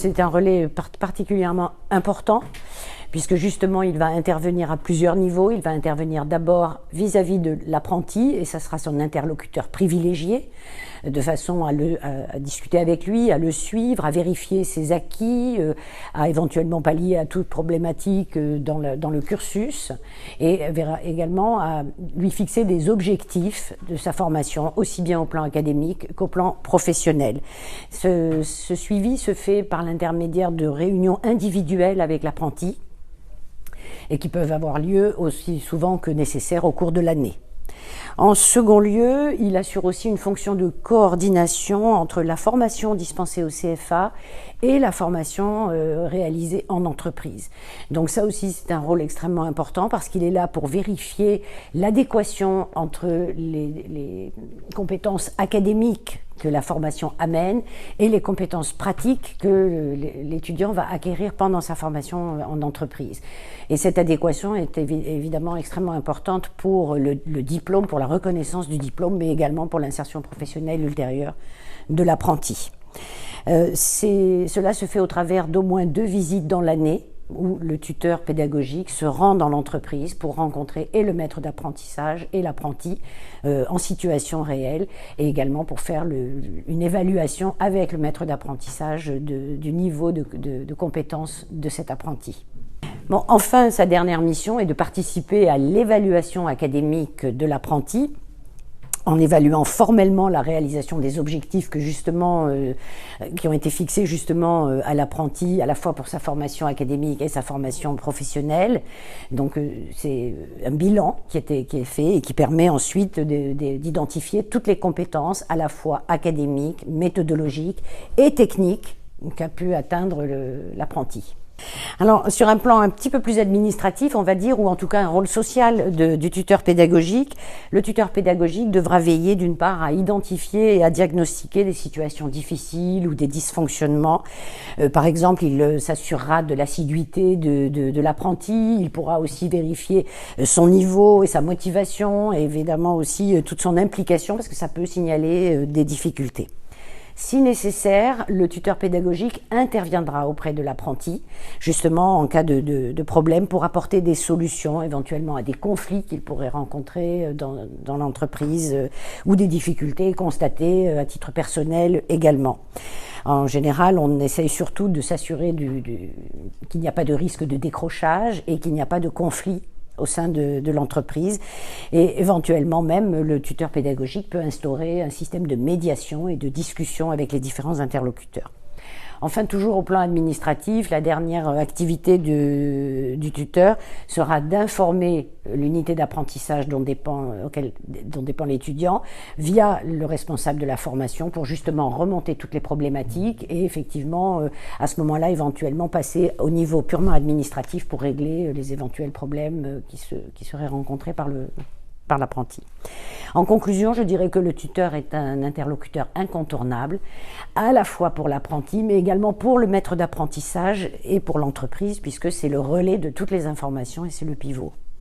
c'est un relais particulièrement important, puisque justement il va intervenir à plusieurs niveaux. Il va intervenir d'abord vis-à-vis de l'apprenti, et ça sera son interlocuteur privilégié, de façon à discuter avec lui, à le suivre, à vérifier ses acquis, à éventuellement pallier à toute problématique dans le cursus, et verra également à lui fixer des objectifs de sa formation, aussi bien au plan académique qu'au plan professionnel. Ce suivi se fait par l'intermédiaire de réunions individuelles avec l'apprenti, et qui peuvent avoir lieu aussi souvent que nécessaire au cours de l'année. En second lieu, il assure aussi une fonction de coordination entre la formation dispensée au CFA et la formation réalisée en entreprise. Donc ça aussi, c'est un rôle extrêmement important parce qu'il est là pour vérifier l'adéquation entre les compétences académiques que la formation amène et les compétences pratiques que l'étudiant va acquérir pendant sa formation en entreprise. Et cette adéquation est évidemment extrêmement importante pour le diplôme, pour la reconnaissance du diplôme, mais également pour l'insertion professionnelle ultérieure de l'apprenti. Cela se fait au travers d'au moins 2 visites dans l'année, où le tuteur pédagogique se rend dans l'entreprise pour rencontrer et le maître d'apprentissage et l'apprenti en situation réelle, et également pour faire une évaluation avec le maître d'apprentissage du niveau de compétence de cet apprenti. Bon, enfin, sa dernière mission est de participer à l'évaluation académique de l'apprenti, en évaluant formellement la réalisation des objectifs qui ont été fixés justement à l'apprenti, à la fois pour sa formation académique et sa formation professionnelle. Donc c'est un bilan qui est fait et qui permet ensuite d'identifier toutes les compétences à la fois académiques, méthodologiques et techniques qu'a pu atteindre l'apprenti. Alors, sur un plan un petit peu plus administratif, on va dire, ou en tout cas un rôle social du tuteur pédagogique, le tuteur pédagogique devra veiller d'une part à identifier et à diagnostiquer des situations difficiles ou des dysfonctionnements. Par exemple, il s'assurera de l'assiduité de l'apprenti, il pourra aussi vérifier son niveau et sa motivation, et évidemment aussi toute son implication, parce que ça peut signaler des difficultés. Si nécessaire, le tuteur pédagogique interviendra auprès de l'apprenti, justement en cas de problème, pour apporter des solutions éventuellement à des conflits qu'il pourrait rencontrer dans l'entreprise ou des difficultés constatées à titre personnel également. En général, on essaye surtout de s'assurer qu'il n'y a pas de risque de décrochage et qu'il n'y a pas de conflit au sein de l'entreprise, et éventuellement même le tuteur pédagogique peut instaurer un système de médiation et de discussion avec les différents interlocuteurs. Enfin, toujours au plan administratif, la dernière activité du tuteur sera d'informer l'unité d'apprentissage dont dépend l'étudiant via le responsable de la formation pour justement remonter toutes les problématiques et effectivement, à ce moment-là, éventuellement passer au niveau purement administratif pour régler les éventuels problèmes qui seraient rencontrés par l'apprenti. En conclusion, je dirais que le tuteur est un interlocuteur incontournable, à la fois pour l'apprenti, mais également pour le maître d'apprentissage et pour l'entreprise, puisque c'est le relais de toutes les informations et c'est le pivot.